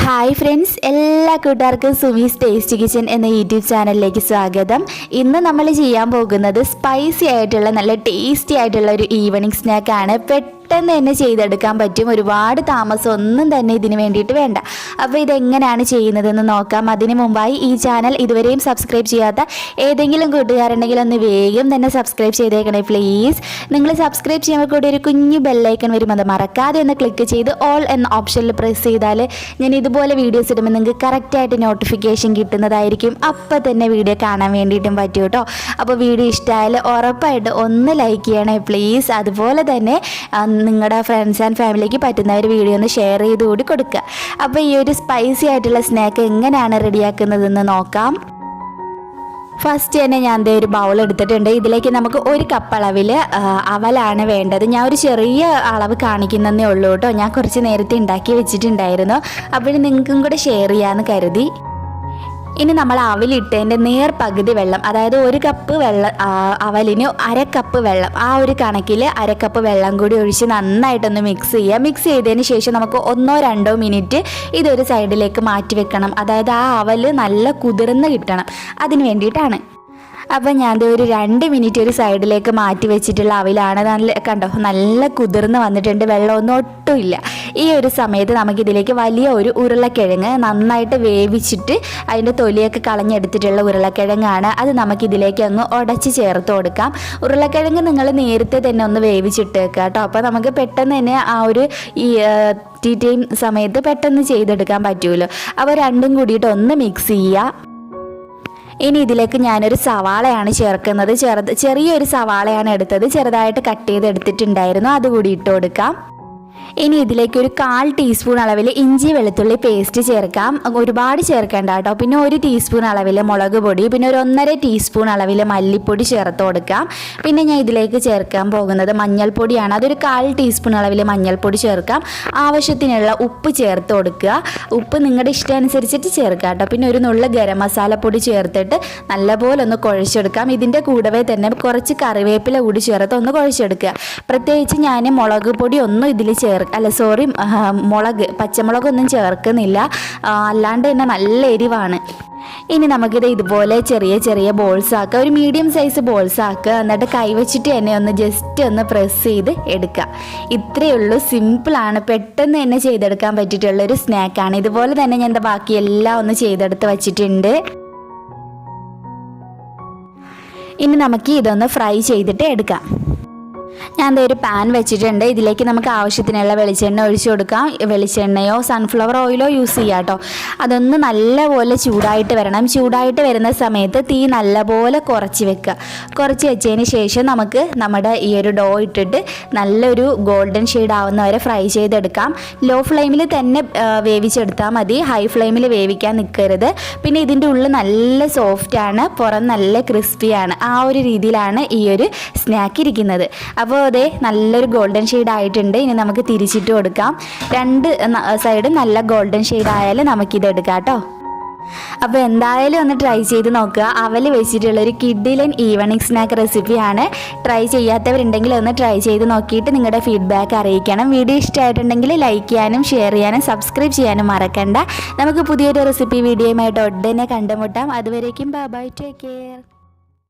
Hi friends, എല്ലാ കൂട്ടുകാർക്കും Sumi's tasty kitchen എന്ന യൂട്യൂബ് ചാനലിലേക്ക് സ്വാഗതം. ഇന്ന് നമ്മൾ ചെയ്യാൻ പോകുന്നത് സ്പൈസി ആയിട്ടുള്ള നല്ല ടേസ്റ്റി ആയിട്ടുള്ള ഒരു ഈവനിങ് സ്നാക്കാണ്. പെട്ടെന്ന് തന്നെ ചെയ്തെടുക്കാൻ പറ്റും. ഒരുപാട് താമസം ഒന്നും തന്നെ ഇതിന് വേണ്ടിയിട്ട് വേണ്ട. അപ്പോൾ ഇതെങ്ങനെയാണ് ചെയ്യുന്നതെന്ന് നോക്കാം. അതിന് മുമ്പായി ഈ ചാനൽ ഇതുവരെയും സബ്സ്ക്രൈബ് ചെയ്യാത്ത ഏതെങ്കിലും കൂട്ടുകാരുണ്ടെങ്കിൽ ഒന്ന് വേഗം തന്നെ സബ്സ്ക്രൈബ് ചെയ്തേക്കണേ പ്ലീസ്. നിങ്ങൾ സബ്സ്ക്രൈബ് ചെയ്യുമ്പോൾ കൂടി ഒരു കുഞ്ഞു ബെല്ലൈക്കൺ വരും, അത് മറക്കാതെ ഒന്ന് ക്ലിക്ക് ചെയ്ത് ഓൾ എന്ന ഓപ്ഷനിൽ പ്രസ് ചെയ്താൽ ഞാൻ ഇതുപോലെ വീഡിയോസ് ഇടുമ്പോൾ നിങ്ങൾക്ക് കറക്റ്റായിട്ട് നോട്ടിഫിക്കേഷൻ കിട്ടുന്നതായിരിക്കും. അപ്പോൾ തന്നെ വീഡിയോ കാണാൻ വേണ്ടിയിട്ടും പറ്റും കേട്ടോ. അപ്പോൾ വീഡിയോ ഇഷ്ടമായാൽ ഉറപ്പായിട്ട് ഒന്ന് ലൈക്ക് ചെയ്യണേ പ്ലീസ്. അതുപോലെ തന്നെ നിങ്ങളുടെ ഫ്രണ്ട്സ് ആൻഡ് ഫാമിലിക്ക് പറ്റുന്ന ഒരു വീഡിയോ ഒന്ന് ഷെയർ ചെയ്ത് കൂടി കൊടുക്കുക. അപ്പോൾ ഈ ഒരു സ്പൈസി ആയിട്ടുള്ള സ്നാക്ക് എങ്ങനെയാണ് റെഡിയാക്കുന്നതെന്ന് നോക്കാം. ഫസ്റ്റ് തന്നെ ഞാൻ ദേ ഒരു ബൗൾ എടുത്തിട്ടുണ്ട്. ഇതിലേക്ക് നമുക്ക് 1 കപ്പ് അളവിൽ അവലാണ് വേണ്ടത്. ഞാൻ ഒരു ചെറിയ അളവ് കാണിക്കുന്നതേ ഉള്ളൂ കേട്ടോ. ഞാൻ കുറച്ച് നേരത്തെ ഉണ്ടാക്കി വെച്ചിട്ടുണ്ടായിരുന്നു. അപ്പോൾ നിങ്ങൾക്കും കൂടെ ഷെയർ ചെയ്യാമെന്ന് കരുതി. ഇനി നമ്മൾ അവലിട്ടതിൻ്റെ നേർ പകുതി വെള്ളം, അതായത് 1 കപ്പ് വെള്ളം അവലിന് 1/2 കപ്പ് വെള്ളം, ആ ഒരു കണക്കിൽ 1/2 കപ്പ് വെള്ളം കൂടി ഒഴിച്ച് നന്നായിട്ടൊന്ന് മിക്സ് ചെയ്യുക. മിക്സ് ചെയ്തതിന് ശേഷം നമുക്ക് 1-2 മിനിറ്റ് ഇതൊരു സൈഡിലേക്ക് മാറ്റി വെക്കണം. അതായത് ആ അവല് നല്ല കുതിർന്ന് കിട്ടണം, അതിന് വേണ്ടിയിട്ടാണ്. അപ്പം ഞാൻ ഒരു 2 മിനിറ്റ് ഒരു സൈഡിലേക്ക് മാറ്റി വെച്ചിട്ടുള്ള അവിലാണ്. കണ്ടോ, നല്ല കുതിർന്ന് വന്നിട്ടുണ്ട്, വെള്ളമൊന്നും ഒട്ടുമില്ല. ഈ ഒരു സമയത്ത് നമുക്കിതിലേക്ക് വലിയ ഒരു ഉരുളക്കിഴങ്ങ് നന്നായിട്ട് വേവിച്ചിട്ട് അതിൻ്റെ തൊലിയൊക്കെ കളഞ്ഞെടുത്തിട്ടുള്ള ഉരുളക്കിഴങ്ങാണ്. അത് നമുക്കിതിലേക്ക് അങ്ങ് ഉടച്ച് ചേർത്ത് കൊടുക്കാം. ഉരുളക്കിഴങ്ങ് നിങ്ങൾ നേരത്തെ തന്നെ ഒന്ന് വേവിച്ചിട്ടേക്കുക കേട്ടോ. അപ്പോൾ നമുക്ക് പെട്ടെന്ന് തന്നെ ആ ഒരു ടീ ടൈം സമയത്ത് പെട്ടെന്ന് ചെയ്തെടുക്കാൻ പറ്റുമല്ലോ. അപ്പോൾ രണ്ടും കൂടിയിട്ട് ഒന്ന് മിക്സ് ചെയ്യുക. ഇനി ഇതിലേക്ക് ഞാനൊരു സവാളയാണ് ചേർക്കുന്നത്. ചെറിയൊരു സവാളയാണ് എടുത്തത്, ചെറുതായിട്ട് കട്ട് ചെയ്ത് എടുത്തിട്ടുണ്ടായിരുന്നു. അതുകൂടി ഇട്ട് കൊടുക്കാം. ഇനി ഇതിലേക്ക് ഒരു 1/4 ടീസ്പൂൺ അളവിൽ ഇഞ്ചി വെളുത്തുള്ളി പേസ്റ്റ് ചേർക്കാം. ഒരുപാട് ചേർക്കേണ്ട കേട്ടോ. പിന്നെ 1 ടീസ്പൂൺ അളവിൽ മുളക് പൊടി, പിന്നെ ഒരു 1.5 ടീസ്പൂൺ അളവിൽ മല്ലിപ്പൊടി ചേർത്ത് കൊടുക്കാം. പിന്നെ ഞാൻ ഇതിലേക്ക് ചേർക്കാൻ പോകുന്നത് മഞ്ഞൾപ്പൊടിയാണ്. അതൊരു 1/4 ടീസ്പൂൺ അളവിൽ മഞ്ഞൾപ്പൊടി ചേർക്കാം. ആവശ്യത്തിനുള്ള ഉപ്പ് ചേർത്ത് കൊടുക്കുക. ഉപ്പ് നിങ്ങളുടെ ഇഷ്ടമനുസരിച്ചിട്ട് ചേർക്കുക കേട്ടോ. പിന്നെ ഒരു നുള്ള ഗരം മസാലപ്പൊടി ചേർത്തിട്ട് നല്ലപോലെ ഒന്ന് കുഴച്ചെടുക്കാം. ഇതിൻ്റെ കൂടവേ തന്നെ കുറച്ച് കറിവേപ്പില കൂടി ചേർത്ത് ഒന്ന് കുഴച്ചെടുക്കുക. പ്രത്യേകിച്ച് ഞാൻ മുളക് പൊടി ഒന്നും ഇതിൽ പച്ചമുളകൊന്നും ചേർക്കുന്നില്ല, അല്ലാണ്ട് തന്നെ നല്ല എരിവാണ്. ഇനി നമുക്കിത് ഇതുപോലെ ചെറിയ ചെറിയ ബോൾസ് ആക്കുക. ഒരു മീഡിയം സൈസ് ബോൾസ് ആക്കുക. എന്നിട്ട് കൈവച്ചിട്ട് തന്നെ ഒന്ന് ജസ്റ്റ് ഒന്ന് പ്രസ് ചെയ്ത് എടുക്കുക. ഇത്രയേ ഉള്ളൂ, സിമ്പിളാണ്, പെട്ടെന്ന് തന്നെ ചെയ്തെടുക്കാൻ പറ്റിയിട്ടുള്ളൊരു സ്നാക്കാണ്. ഇതുപോലെ തന്നെ ഞാൻ ബാക്കി എല്ലാം ഒന്ന് ചെയ്തെടുത്ത് വച്ചിട്ടുണ്ട്. ഇനി നമുക്ക് ഇതൊന്ന് ഫ്രൈ ചെയ്തിട്ട് എടുക്കാം. ഞാൻ ഒരു പാൻ വെച്ചിട്ടുണ്ട്. ഇതിലേക്ക് നമുക്ക് ആവശ്യത്തിനുള്ള വെളിച്ചെണ്ണ ഒഴിച്ചു കൊടുക്കാം. വെളിച്ചെണ്ണയോ സൺഫ്ലവർ ഓയിലോ യൂസ് ചെയ്യാം കേട്ടോ. അതൊന്ന് നല്ലപോലെ ചൂടായിട്ട് വരണം. ചൂടായിട്ട് വരുന്ന സമയത്ത് തീ നല്ലപോലെ കുറച്ച് വെക്കുക. കുറച്ച് വെച്ചതിന് ശേഷം നമുക്ക് നമ്മുടെ ഈ ഒരു ഡോ ഇട്ടിട്ട് നല്ലൊരു ഗോൾഡൻ ഷെയ്ഡ് ആവുന്ന വരെ ഫ്രൈ ചെയ്തെടുക്കാം. ലോ ഫ്ലെയിമിൽ തന്നെ വേവിച്ചെടുത്താൽ മതി, ഹൈ ഫ്ലെയിമിൽ വേവിക്കാൻ നിൽക്കരുത്. പിന്നെ ഇതിൻ്റെ ഉള്ളിൽ നല്ല സോഫ്റ്റാണ്, പുറം നല്ല ക്രിസ്പിയാണ്. ആ ഒരു രീതിയിലാണ് ഈ ഒരു സ്നാക്ക് ഇരിക്കുന്നത്. അപ്പോൾ അതെ നല്ലൊരു ഗോൾഡൻ ഷെയ്ഡ് ആയിട്ടുണ്ട്. ഇനി നമുക്ക് തിരിച്ചിട്ട് കൊടുക്കാം. 2 സൈഡും നല്ല ഗോൾഡൻ ഷെയ്ഡ് ആയാൽ നമുക്കിത് എടുക്കാം കേട്ടോ. അപ്പോൾ എന്തായാലും ഒന്ന് ട്രൈ ചെയ്ത് നോക്കുക. അവൽ വെച്ചിട്ടുള്ളൊരു കിഡിലൻ ഈവനിങ് സ്നാക്ക് റെസിപ്പിയാണ്. ട്രൈ ചെയ്യാത്തവരുണ്ടെങ്കിൽ ഒന്ന് ട്രൈ ചെയ്ത് നോക്കിയിട്ട് നിങ്ങളുടെ ഫീഡ്ബാക്ക് അറിയിക്കണം. വീഡിയോ ഇഷ്ടമായിട്ടുണ്ടെങ്കിൽ ലൈക്ക് ചെയ്യാനും ഷെയർ ചെയ്യാനും സബ്സ്ക്രൈബ് ചെയ്യാനും മറക്കണ്ട. നമുക്ക് പുതിയൊരു റെസിപ്പി വീഡിയോയുമായിട്ട് ഉടനെ കണ്ടുമുട്ടാം. അതുവരേക്കും ബൈ ബൈ, ടേക്ക് കെയർ.